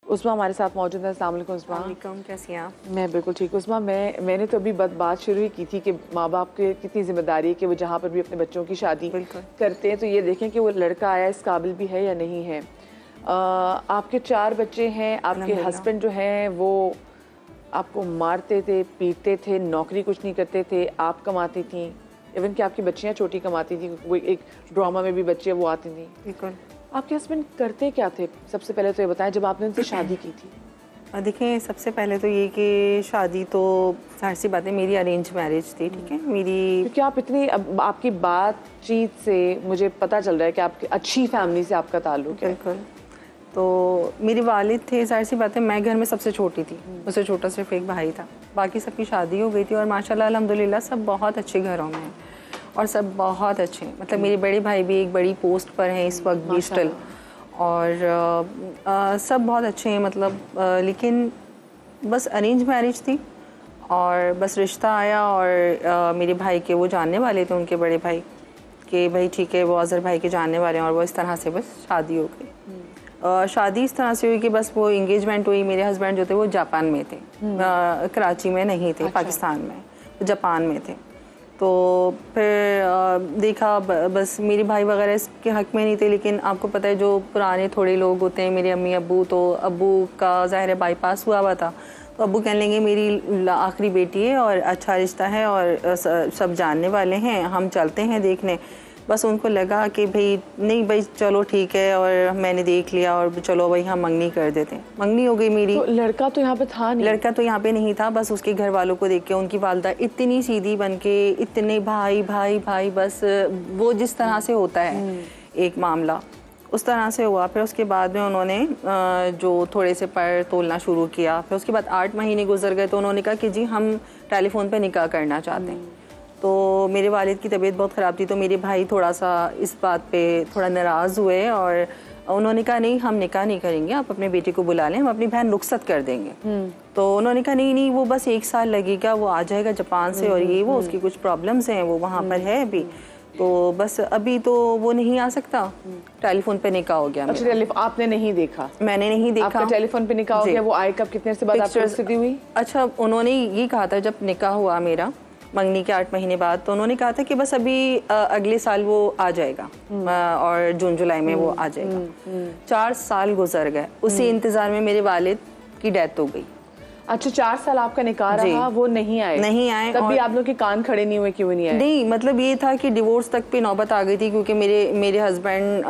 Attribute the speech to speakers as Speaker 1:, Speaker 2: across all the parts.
Speaker 1: उस्मा हमारे साथ मौजूद है। अस्सलाम वालेकुम उस्मा।
Speaker 2: वालेकुम, कैसी हैं आप?
Speaker 1: मैं बिल्कुल ठीक हूँ उस्मा। मैंने तो अभी बात शुरू ही की थी कि माँ बाप की कितनी जिम्मेदारी है कि वो जहाँ पर भी अपने बच्चों की शादी करते हैं तो ये देखें कि वो लड़का आया इस काबिल भी है या नहीं है। आपके 4 बच्चे हैं, आपके हस्बैंड जो हैं वो आपको मारते थे, पीटते थे, नौकरी कुछ नहीं करते थे, आप कमाती थी, इवन कि आपकी बच्चियाँ छोटी कमाती थी, वो एक ड्रामा में भी बच्चे वो आती थी।
Speaker 2: बिल्कुल।
Speaker 1: आपके हस्बैंड करते क्या थे? सबसे पहले तो ये बताएं जब आपने उनसे शादी की थी।
Speaker 2: देखिए, सबसे पहले तो ये कि शादी तो ज़ाहिर सी बात है मेरी अरेंज मैरिज थी, ठीक है मेरी,
Speaker 1: क्योंकि आप इतनी आपकी बातचीत से मुझे पता चल रहा है कि आपकी अच्छी फैमिली से आपका ताल्लुक है।
Speaker 2: बिल्कुल। तो मेरे वालिद थे, ज़ाहिर सी बात है मैं घर में सबसे छोटी थी, उससे छोटा सिर्फ एक भाई था, बाकी सबकी शादी हो गई थी और माशाल्लाह अल्हम्दुलिल्लाह सब बहुत अच्छे घरों में हैं और सब बहुत अच्छे हैं। मतलब मेरे बड़े भाई भी एक बड़ी पोस्ट पर हैं इस वक्त भी स्टिल, और सब बहुत अच्छे हैं मतलब, लेकिन बस अरेंज मैरिज थी और बस रिश्ता आया और मेरे भाई के वो जानने वाले थे, उनके बड़े भाई कि भाई ठीक है वो अज़हर भाई के जानने वाले हैं, और वो इस तरह से बस शादी हो गई। शादी इस तरह से हुई कि बस वो इंगेजमेंट हुई। मेरे हस्बैंड जो थे वो जापान में थे, कराची में नहीं थे। अच्छा। पाकिस्तान में, जापान में थे। तो फिर देखा बस मेरे भाई वगैरह इसके हक़ में नहीं थे, लेकिन आपको पता है जो पुराने थोड़े लोग होते हैं, मेरे अम्मी अब्बू, तो अब्बू का ज़ाहिर है बाईपास हुआ था, तो अब्बू कहने लगे मेरी आखिरी बेटी है और अच्छा रिश्ता है और सब जानने वाले हैं, हम चलते हैं देखने। बस उनको लगा कि भाई नहीं भाई चलो ठीक है, और मैंने देख लिया और चलो भाई हम मंगनी कर देते हैं। मंगनी हो गई मेरी।
Speaker 1: तो लड़का तो यहाँ पे था नहीं?
Speaker 2: लड़का तो यहाँ पे नहीं था, बस उसके घर वालों को देख के उनकी वालदा इतनी सीधी बन के, इतने भाई भाई भाई, बस वो जिस तरह से होता है एक मामला उस तरह से हुआ। फिर उसके बाद में उन्होंने जो थोड़े से पैर तोलना शुरू किया। फिर उसके बाद 8 महीने गुजर गए तो उन्होंने कहा कि जी हम टेलीफोन पे निकाह करना चाहते हैं। तो मेरे वालिद की तबीयत बहुत ख़राब थी, तो मेरे भाई थोड़ा सा इस बात पे थोड़ा नाराज़ हुए और उन्होंने कहा नहीं हम निकाह नहीं करेंगे, आप अपने बेटे को बुला लें, हम अपनी बहन रुखसत कर देंगे। तो उन्होंने कहा नहीं नहीं वो बस 1 साल लगेगा, वो आ जाएगा जापान से और ये वो उसकी कुछ प्रॉब्लम्स हैं, वो वहाँ पर है अभी, तो बस अभी तो वो नहीं आ सकता। टेलीफोन पे निकाह हो गया।
Speaker 1: अच्छा, आपने नहीं देखा?
Speaker 2: मैंने नहीं देखा।
Speaker 1: आपका टेलीफोन पे निकाह हो गया। वो आए कब, कितने से बाद आपकी स्थिति हुई?
Speaker 2: अच्छा, उन्होंने ये कहा था जब निकाह हुआ मेरा मंगनी के 8 महीने बाद, तो उन्होंने कहा था कि बस अभी अगले साल वो आ जाएगा और जून जुलाई में वो आ जाएगा। 4 साल गुजर गए, उसी इंतजार में मेरे वालिद की डेथ हो गई।
Speaker 1: अच्छा, 4 साल आपका निकाह रहा, वो नहीं आए?
Speaker 2: नहीं आए।
Speaker 1: तब भी आप लोग के कान खड़े नहीं हुए, क्यों नहीं आए?
Speaker 2: नहीं, मतलब ये था कि डिवोर्स तक पे नौबत आ गई थी, क्योंकि मेरे हस्बैंड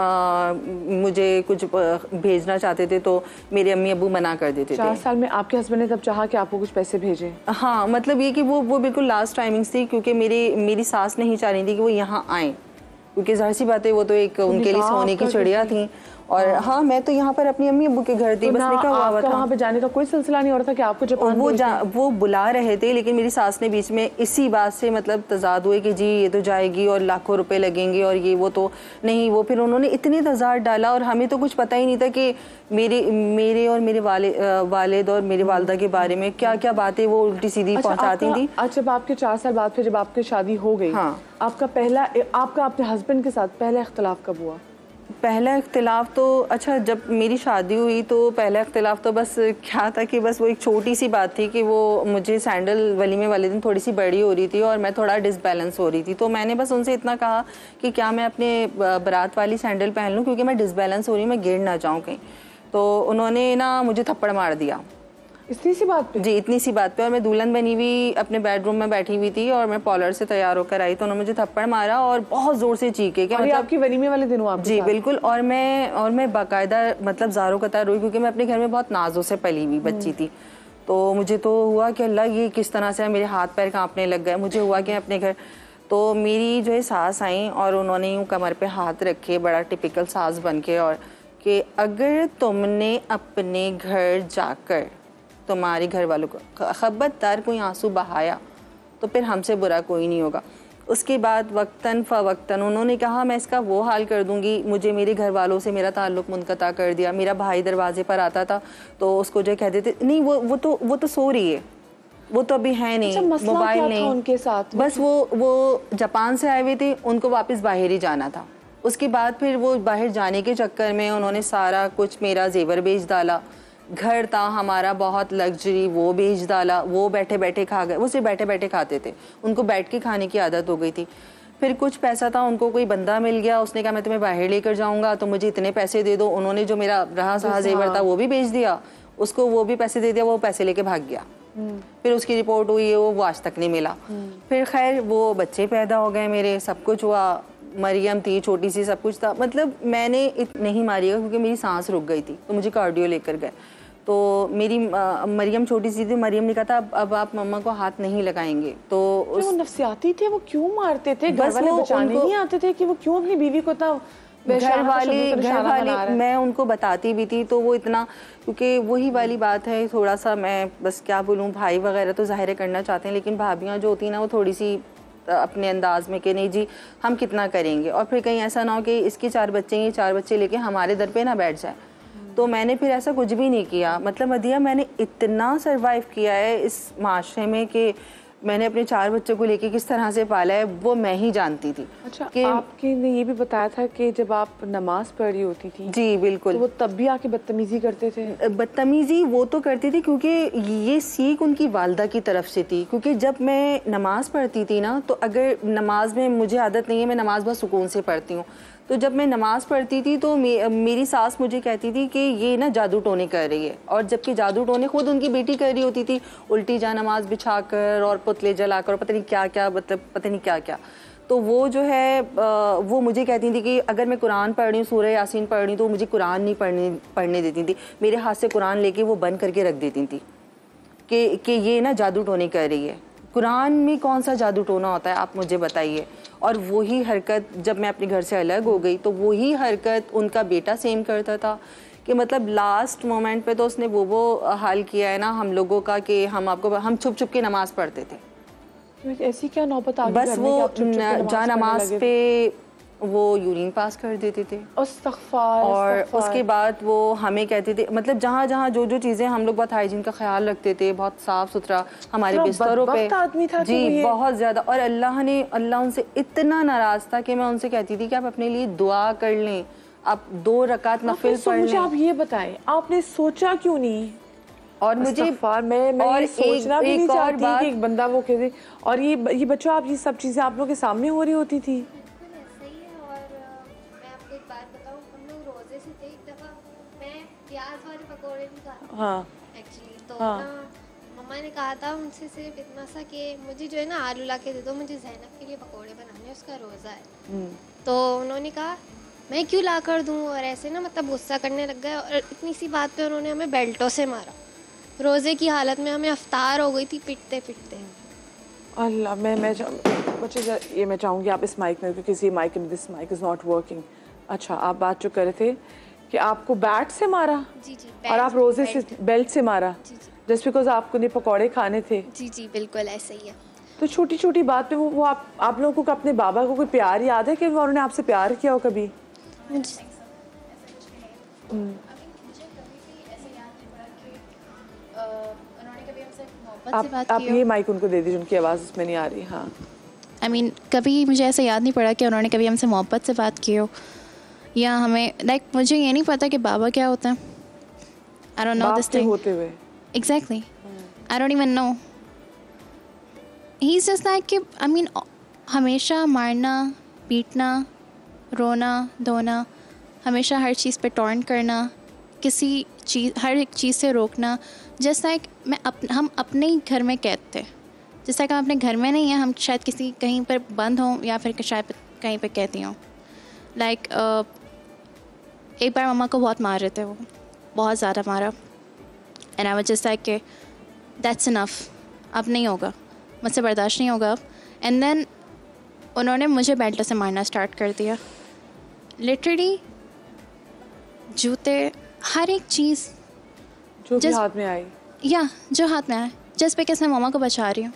Speaker 2: मुझे कुछ भेजना चाहते थे तो मेरे अम्मी अब्बू मना कर देते थे।
Speaker 1: 4 साल में आपके हस्बैंड ने तब चाहा कि आपको कुछ पैसे भेजें?
Speaker 2: हाँ, मतलब ये कि वो बिल्कुल लास्ट टाइमिंग्स थी, क्योंकि मेरी सास नहीं चाह रही थी कि वो यहाँ आए, क्योंकि जाहिर सी बात है वो तो एक उनके लिए सोने की चिड़िया थी। और हाँ, मैं तो यहाँ पर अपनी अम्मी अब्बू के घर थी, बस निकाह हुआ था।
Speaker 1: वहाँ पे जाने का कोई सिलसिला नहीं हो रहा था कि आपको जापान
Speaker 2: वो बुला रहे थे, लेकिन मेरी सास ने बीच में इसी बात से मतलब तजाद हुए कि जी ये तो जाएगी और लाखों रुपए लगेंगे और ये वो, तो नहीं, वो फिर उन्होंने इतने तजाद डाला और हमें तो कुछ पता ही नहीं था कि मेरे और मेरे वालिद और मेरी वालदा के बारे में क्या क्या बातें वो उल्टी सीधी पहुँचाती थी।
Speaker 1: अच्छा, जब आपके 4 साल बाद फिर जब आपकी शादी हो गई,
Speaker 2: हाँ,
Speaker 1: आपका अपने हस्बैंड के साथ पहला इख्तिलाफ कब हुआ?
Speaker 2: पहला इख्तिलाफ तो, अच्छा जब मेरी शादी हुई तो पहला इख्तिलाफ तो बस क्या था कि बस वो एक छोटी सी बात थी कि वो मुझे सैंडल वलीमे वाले दिन थोड़ी सी बड़ी हो रही थी और मैं थोड़ा डिसबैलेंस हो रही थी, तो मैंने बस उनसे इतना कहा कि क्या मैं अपने बारात वाली सैंडल पहन लूँ, क्योंकि मैं डिसबैलेंस हो रही हूँ, मैं गिर ना जाऊँ कहीं। तो उन्होंने ना मुझे थप्पड़ मार दिया।
Speaker 1: इतनी सी बात पे?
Speaker 2: जी, इतनी सी बात पे। और मैं दुल्हन बनी हुई अपने बेडरूम में बैठी हुई थी और मैं पॉलर से तैयार होकर आई, तो उन्होंने मुझे थप्पड़ मारा और बहुत जोर से चीखे। क्या मतलब
Speaker 1: आपकी वलीमे वाले दिन हुआ?
Speaker 2: जी बिल्कुल। और मैं बाकायदा मतलब ज़ारो कतार रोई, क्योंकि मैं अपने घर में बहुत नाजों से पली हुई बच्ची थी। तो मुझे तो हुआ कि अल्लाह ये किस तरह से मेरे हाथ पैर कांपने लग गए। मुझे हुआ कि अपने घर, तो मेरी जो है सास आई और उन्होंने यूँ कमर पे हाथ रखे, बड़ा टिपिकल सास बन के, और कि अगर तुमने अपने घर जाकर तुम्हारे घर वालों को खबरदार कोई आंसू बहाया तो फिर हमसे बुरा कोई नहीं होगा। उसके बाद वक्तन फ़वक्तन उन्होंने कहा मैं इसका वो हाल कर दूंगी। मुझे मेरे घर वालों से मेरा ताल्लुक़ मुनक़ता कर दिया। मेरा भाई दरवाजे पर आता था तो उसको जो कहते थे नहीं वो तो सो रही है, वो तो अभी है नहीं, मोबाइल नहीं
Speaker 1: उनके साथ।
Speaker 2: बस वो जापान से आए हुए थे, उनको वापस बाहर ही जाना था। उसके बाद फिर वो बाहर जाने के चक्कर में उन्होंने सारा कुछ मेरा जेवर बेच डाला, घर था हमारा बहुत लग्जरी, वो बेच डाला, वो बैठे बैठे खा गए, वो सिर्फ बैठे बैठे खाते थे, उनको बैठ के खाने की आदत हो गई थी। फिर कुछ पैसा था, उनको कोई बंदा मिल गया, उसने कहा मैं तुम्हें बाहर लेकर जाऊंगा तो मुझे इतने पैसे दे दो। उन्होंने जो मेरा रहा सहा जेवर था वो भी बेच दिया, उसको वो भी पैसे दे दिया, वो पैसे लेके भाग गया। फिर उसकी रिपोर्ट हुई है, वो आज तक नहीं मिला। फिर खैर वो बच्चे पैदा हो गए मेरे, सब कुछ हुआ, मरियम थी छोटी सी, सब कुछ था। मतलब मैंने नहीं मारी क्योंकि मेरी सांस रुक गई थी, तो मुझे कार्डियो लेकर गए। तो मेरी मरियम छोटी सी थी, मरियम ने कहा था अब आप मम्मा को हाथ नहीं लगाएंगे। तो
Speaker 1: वो नफसियाती थे, वो क्यों मारते थे? घर वाले बचाने नहीं आते थे कि वो क्यों अपनी बीवी को इतना?
Speaker 2: घर वाले मैं उनको बताती भी थी तो वो इतना, क्योंकि वही वाली बात है, थोड़ा सा मैं बस क्या बोलूँ, भाई वगैरह तो जाहिर करना चाहते हैं, लेकिन भाभियाँ जो होती हैं ना वो थोड़ी सी अपने अंदाज में कि नहीं जी हम कितना करेंगे, और फिर कहीं ऐसा ना हो कि इसके 4 बच्चे, ये 4 बच्चे लेके हमारे दर पे ना बैठ जाए। तो मैंने फिर ऐसा कुछ भी नहीं किया। मतलब मदिया मैंने इतना सरवाइव किया है इस माशरे में कि मैंने अपने 4 बच्चों को लेके किस तरह से पाला है वो मैं ही जानती थी।
Speaker 1: अच्छा, कि आपके ने ये भी बताया था कि जब आप नमाज पढ़ रही होती थी? जी बिल्कुल। तो वो तब भी आके बदतमीजी करते थे?
Speaker 2: बदतमीजी वो तो करती थी क्योंकि ये सीख उनकी वालदा की तरफ से थी। क्योंकि जब मैं नमाज पढ़ती थी ना, तो अगर नमाज में मुझे आदत नहीं है, मैं नमाज बहुत सुकून से पढ़ती हूँ, तो जब मैं नमाज़ पढ़ती थी तो मेरी सास मुझे कहती थी कि ये ना जादू टोने कर रही है, और जबकि जादू टोने खुद उनकी बेटी कर रही होती थी, उल्टी जा नमाज बिछाकर और पुतले जलाकर और पता नहीं क्या क्या, मतलब पता नहीं क्या क्या। तो वो जो है वो मुझे कहती थी कि अगर मैं कुरान पढ़ रही हूँ, सूरह यासीन पढ़ रही हूँ, तो मुझे कुरान नहीं पढ़ने देती थी, मेरे हाथ से कुरान लेके वो बंद करके रख देती थी कि ये ना जादू टोने कर रही है। कुरान में कौन सा जादू टोना होता है आप मुझे बताइए। और वही हरकत जब मैं अपने घर से अलग हो गई तो वही हरकत उनका बेटा सेम करता था, कि मतलब लास्ट मोमेंट पे तो उसने वो हाल किया है ना हम लोगों का कि हम छुप छुप के नमाज पढ़ते थे।
Speaker 1: ऐसी क्या नौबत आ गई?
Speaker 2: बस वो जा नमाज पे वो यूरिन पास कर देते थे और उसके बाद वो हमें कहते थे, मतलब जहाँ जहाँ जो जो चीज़ें हम लोग बहुत हाइजीन का ख्याल रखते थे, बहुत साफ़ सुथरा हमारे बिस्तरों पे
Speaker 1: आदमी था
Speaker 2: जी बहुत ज़्यादा। और अल्लाह उनसे इतना नाराज़ था कि मैं उनसे कहती थी कि आप अपने लिए दुआ कर लें, आप 2 रकात नफिल पढ़ लें।
Speaker 1: आप ये बताएं, आपने सोचा क्यों नहीं?
Speaker 2: और मुझे
Speaker 1: मैं और सोचना भी नहीं चाहती कि एक बंदा वो कहते। और ये बच्चों, आप ये सब चीज़ें आप लोग के सामने हो रही होती थी?
Speaker 3: हाँ एक्चुअली तो हाँ। ना मम्मा ने कहा था उनसे सिर्फ इतना सा कि मुझे जो है ना आलू ला के दे दो, मुझे ज़ैनब के लिए पकोड़े बनाने, उसका रोज़ा है। तो उन्होंने कहा मैं क्यों ला कर दूँ, और ऐसे ना मतलब गुस्सा करने लग गए, और इतनी सी बात पे उन्होंने हमें बेल्टों से मारा। रोज़े की हालत में हमें अफ्तार हो गई थी पिटते पिटते।
Speaker 1: अल्लाह, मैं बच्चे ये मैं चाहूँगी आप इस माइक में, क्योंकि इसी माइक में this mic is not working. अच्छा, आप बात जो कर रहे थे कि आपको बैट से मारा?
Speaker 3: जी जी।
Speaker 1: और आप रोजे से बेल्ट से मारा?
Speaker 3: जी जी।
Speaker 1: जस्ट बिकॉज आपको नहीं पकौड़े खाने थे?
Speaker 3: जी जी बिल्कुल ऐसा ही है। तो
Speaker 1: छोटी छोटी बात पे वो आप लोगों को अपने बाबा को कोई प्यार याद है कि उन्होंने आपसे प्यार किया हो कभी? आप ये माइक उनको दे दीजिए, उनकी आवाज़ उसमें नहीं आ रही। हाँ,
Speaker 4: I mean, कभी मुझे ऐसा याद नहीं पड़ा कि उन्होंने कभी हमसे मोहब्बत से बात की हो, या हमें मुझे ये नहीं पता कि बाबा क्या होता है। I don't know this thing.
Speaker 1: होते हुए
Speaker 4: Exactly. I don't even know. He's just like कि I mean, हमेशा मारना, पीटना, रोना धोना, हमेशा हर चीज़ पे टॉर्न करना, किसी चीज़ हर एक चीज़ से रोकना। जस्ट लाइक हम अपने ही घर में कैद थे, जैसा कि हम अपने घर में नहीं हैं, हम शायद किसी कहीं पर बंद हों या फिर शायद कहीं पर कैदी हों। लाइक एक बार मम्मा को बहुत मार रहे थे, वो बहुत ज़्यादा मारा, and I was just like कि दैट्स इनफ, अब नहीं होगा, मुझसे बर्दाश्त नहीं होगा अब। एंड देन उन्होंने मुझे बेल्टों से मारना स्टार्ट कर दिया, लिटरली जूते, हर एक चीज़
Speaker 1: जो भी हाथ में आई,
Speaker 4: जो हाथ में आए, जस्ट बिकॉज़ मैं मम्मा को बचा रही हूँ।